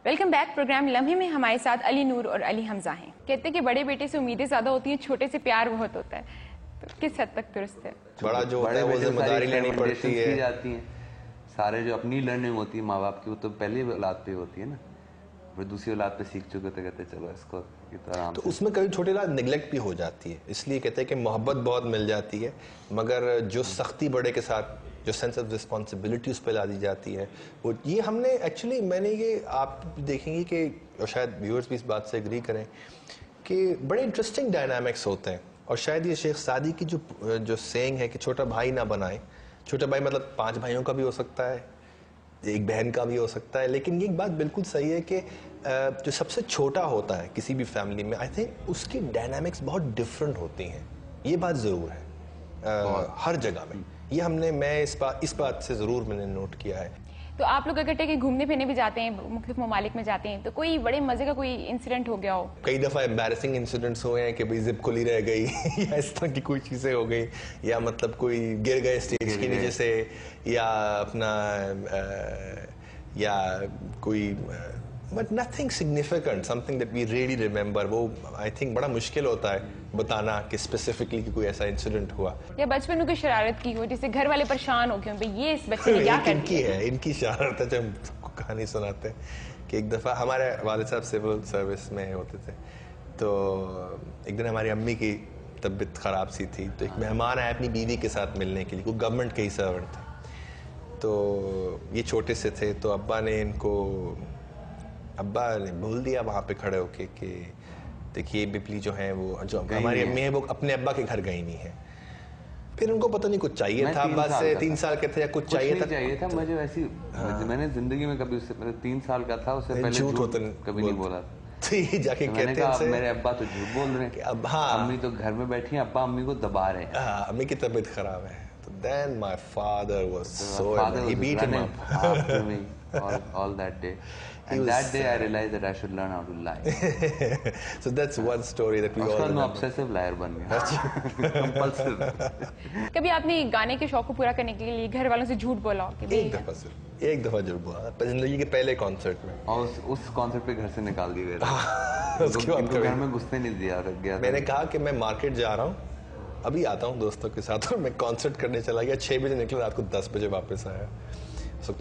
Welcome back. Programme लम्हे में हमारे साथ अली नूर और अली हमजा हैं। कहते हैं कि बड़े बेटे से उम्मीदें ज्यादा होती हैं, छोटे से प्यार बहुत होता है। तो किस हद तक दुरुस्त है? बड़ा जो बड़े वो जिम्मेदारी लेनी पड़ती है जाती है, सारे जो अपनी लर्निंग होती है माँ बाप की, वो तो पहली औलाद पे होती है ना, फिर दूसरी औलाद पे सीख चुके तो कहते चलो इसको तो उसमें कभी छोटी औलाद निगलेक्ट भी हो जाती है। इसलिए कहते हैं कि मोहब्बत बहुत मिल जाती है, मगर जो सख्ती बड़े के साथ जो सेंस ऑफ रिस्पॉन्सिबिलिटी उस पर ला दी जाती है, वो ये हमने एक्चुअली मैंने ये आप देखेंगे कि और शायद व्यूअर्स भी इस बात से एग्री करें कि बड़े इंटरेस्टिंग डायनामिक्स होते हैं। और शायद ये शेख सादी की जो सेइंग है कि छोटा भाई ना बनाए, छोटा भाई मतलब 5 भाइयों का भी हो सकता है, एक बहन का भी हो सकता है, लेकिन ये एक बात बिल्कुल सही है कि जो सबसे छोटा होता है किसी भी फैमिली में, आई थिंक उसकी डायनामिक्स बहुत डिफरेंट होती हैं। ये बात ज़रूर है हर जगह में। ये मैं इस बात से ज़रूर मैंने नोट किया है। तो आप लोग अगर कहीं घूमने फिरने भी जाते हैं, मुख्तलिफ ममालिक में जाते हैं, तो कोई बड़े मजे का कोई इंसिडेंट हो गया हो? कई दफ़ा एम्बैरेसिंग इंसिडेंट्स हुए हैं कि भाई जिप खुली रह गई या इस तरह की कोई चीज़ें हो गई, या मतलब कोई गिर गए स्टेज के नीचे से, या अपना या कोई but nothing significant, something that we really remember. वो आई थिंक बड़ा मुश्किल होता है बताना कि स्पेसिफिकली कि कोई ऐसा इंसिडेंट हुआ या बचपन में कोई शरारत की हो जिससे घर वाले परेशान हो गए, ये इस बच्चे ने क्या कर दिया है। इनकी शरारत है, जब हमको कहानी सुनाते हैं कि एक दफ़ा हमारे वालिद साहब सिविल सर्विस में होते थे, तो एक दिन हमारी अम्मी की तबीयत ख़राब सी थी, तो एक मेहमान आया अपनी बीवी के साथ मिलने के लिए, वो गवर्नमेंट के ही सर्वेंट थे। तो ये छोटे से थे, तो अब्बा ने बोल दिया वहाँ पे खड़े होके कि देखिए बिपली जो है वो जो हमारी अम्मी है वो अपने अब्बा के घर गई नहीं है। फिर उनको पता नहीं कुछ चाहिए था, बस 3 साल के थे या कुछ चाहिए था मुझे वैसी। मैंने जिंदगी में कभी उससे पहले 3 साल का था, उससे पहले झूठ कभी नहीं बोला। तो ये जाके कहते हैं मेरे अब्बा तो झूठ बोल रहे हैं, अब हाँ अम्मी तो घर में बैठी हैं, अब्बा अम्मी को दबा रहे हैं, हाँ अम्मी की तबीयत खराब है। तो then my father was so he beat him up after me all that day. And that day I realized that I should learn how to lie. So that's one story that we all remember. मैं obsessive liar बन गया, compulsive. कभी आपने गाने के शौक को पूरा करने के लिए घर वालों से झूठ बोला हो? एक दफा झूठ बोला जिंदगी के पहले कॉन्सर्ट में, और उस कॉन्सर्ट पे घर से निकाल दिए गए। उसके बाद घर में घुसने नहीं दिया गया। मैंने कहा कि मैं मार्केट जा रहा हूँ, अभी आता हूँ दोस्तों के साथ, और मैं कॉन्सर्ट करने चला गया। 6 बजे निकला, रात को 10 बजे वापस आया।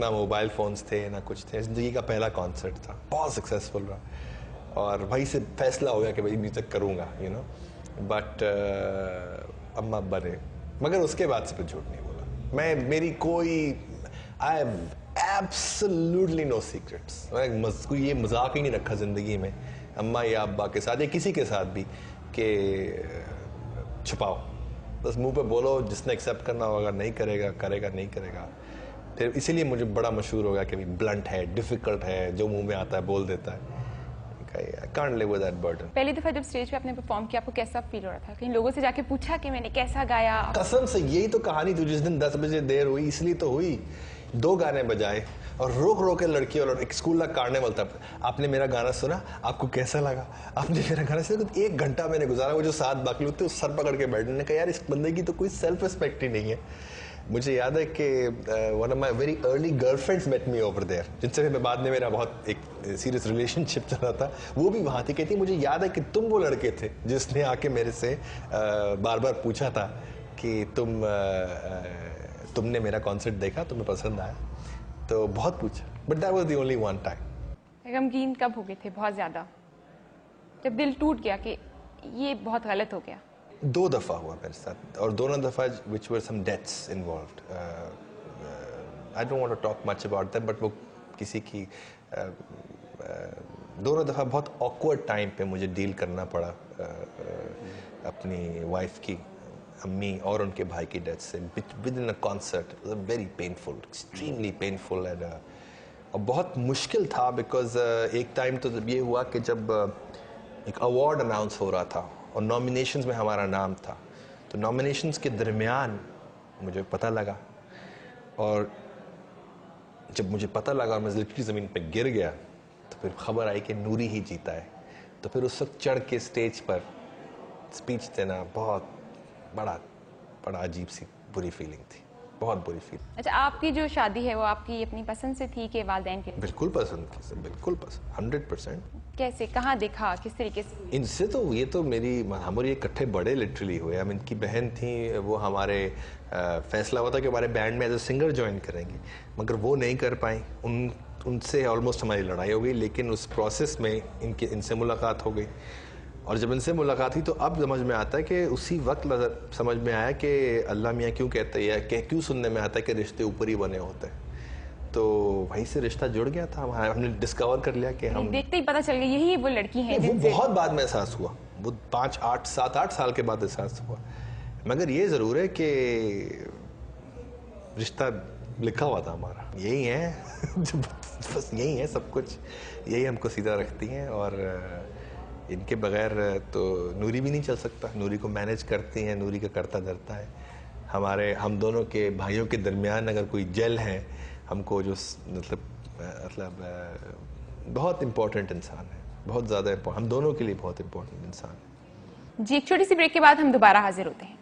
ना मोबाइल फोन्स थे ना कुछ थे, जिंदगी का पहला कॉन्सर्ट था, बहुत सक्सेसफुल रहा, और वहीं से फैसला हो गया कि भाई म्यूजिक करूँगा, यू नो। बट अम्मा अब्बा ने, मगर उसके बाद से फिर झूठ नहीं बोला। मेरी कोई I have absolutely no secrets. कोई ये मजाक ही नहीं रखा जिंदगी में अम्मा या अब्बा के साथ या किसी के साथ भी कि छुपाओ, बस मुंह पे बोलो, जिसने एक्सेप्ट करना होगा नहीं करेगा, करेगा नहीं करेगा। फिर इसीलिए मुझे बड़ा मशहूर हो गया कि ब्लंट है, डिफिकल्ट है, जो मुंह में आता है बोल देता है। I can't live with that burden. पहली दफा जब स्टेज पे आपने परफॉर्म किया, आपको कैसा फील हो रहा था? कहीं लोगों से जाके पूछा कि मैंने कैसा गाया? कसम से यही तो कहानी थी। जिस दिन 10 बजे देर हुई, इसलिए तो हुई, 2 गाने बजाए और रोक के लड़की, और एक स्कूल का कार्निवल था। आपने मेरा गाना सुना, आपको कैसा लगा? आपने मेरा गाना सुना, 1 घंटा मैंने गुजारा। वो जो 7 बाकी लोग थे सर पकड़ के बैठने ने कहा यार इस बंदे की तो कोई सेल्फ रिस्पेक्ट ही नहीं है। मुझे याद है कि one of my very early girlfriends met me over there, जिनसे मैं बाद में मेरा बहुत एक सीरियस रिलेशनशिप चला था, वो भी वहाँ थी। कहती मुझे याद है कि तुम वो लड़के थे जिसने आके मेरे से बार बार पूछा था कि तुमने मेरा कॉन्सर्ट देखा, तुम्हें पसंद आया? तो बहुत पूछा, but that was the only one time. गमगीन कब हो गए थे बहुत ज्यादा, जब दिल टूट गया कि ये बहुत गलत हो गया? 2 दफ़ा हुआ मेरे साथ, और दोनों दफ़ा which were some deaths involved. I don't want to talk much about that, but वो किसी की दोनों दफ़ा बहुत ऑकवर्ड टाइम पे मुझे डील करना पड़ा अपनी वाइफ की, अम्मी और उनके भाई की डेथ से with in a concert. Very painful, extremely painful, and और बहुत मुश्किल था बिकॉज एक टाइम तो जब ये हुआ कि जब एक अवार्ड अनाउंस हो रहा था और नॉमिनेशंस में हमारा नाम था, तो नॉमिनेशंस के दरमियान मुझे पता लगा, और जब मुझे पता लगा और मैं लिटरली ज़मीन पे गिर गया, तो फिर खबर आई कि नूरी ही जीता है। तो फिर उस वक्त चढ़ के स्टेज पर स्पीच देना बहुत बड़ा अजीब सी बुरी फीलिंग थी, बहुत बुरी फील। अच्छा, आपकी जो शादी है वो आपकी अपनी पसंद से थी कि वालिदैन के? बिल्कुल पसंद थी सर, बिल्कुल पसंद, 100%। कैसे, कहाँ देखा, किस तरीके से? इनसे तो ये तो हम और ये इकट्ठे बड़े लिटरली हुए। हम, इनकी बहन थी, वो हमारे फैसला हुआ था कि हमारे बैंड में एज ए सिंगर ज्वाइन करेंगी, मगर वो नहीं कर पाई। उनसे ऑलमोस्ट हमारी लड़ाई हो गई, लेकिन उस प्रोसेस में इनसे मुलाकात हो गई। और जब इनसे मुलाकात हुई तो अब समझ में आता है कि उसी वक्त समझ में आया कि अल्लाह मियाँ क्यों कहते हैं, कि क्यों सुनने में आता है कि रिश्ते ऊपर ही बने होते हैं। तो वहीं से रिश्ता जुड़ गया था हमारा। हमने डिस्कवर कर लिया कि हम, देखते ही पता चल गया यही वो लड़की है। वो बहुत बाद में एहसास हुआ, वो 5, 8, 7, 8 साल के बाद एहसास हुआ। मगर ये ज़रूर है कि रिश्ता लिखा हुआ था हमारा, यही है बस यही है सब कुछ, यही हमको सीधा रखती हैं। और इनके बगैर तो नूरी भी नहीं चल सकता। नूरी को मैनेज करती हैं, नूरी का करता धरता है। हम दोनों के भाइयों के दरमियान अगर कोई जल है, हमको जो मतलब बहुत इम्पोर्टेंट इंसान है, बहुत ज़्यादा हम दोनों के लिए बहुत इम्पोर्टेंट इंसान है। जी, एक छोटी सी ब्रेक के बाद हम दोबारा हाजिर होते हैं।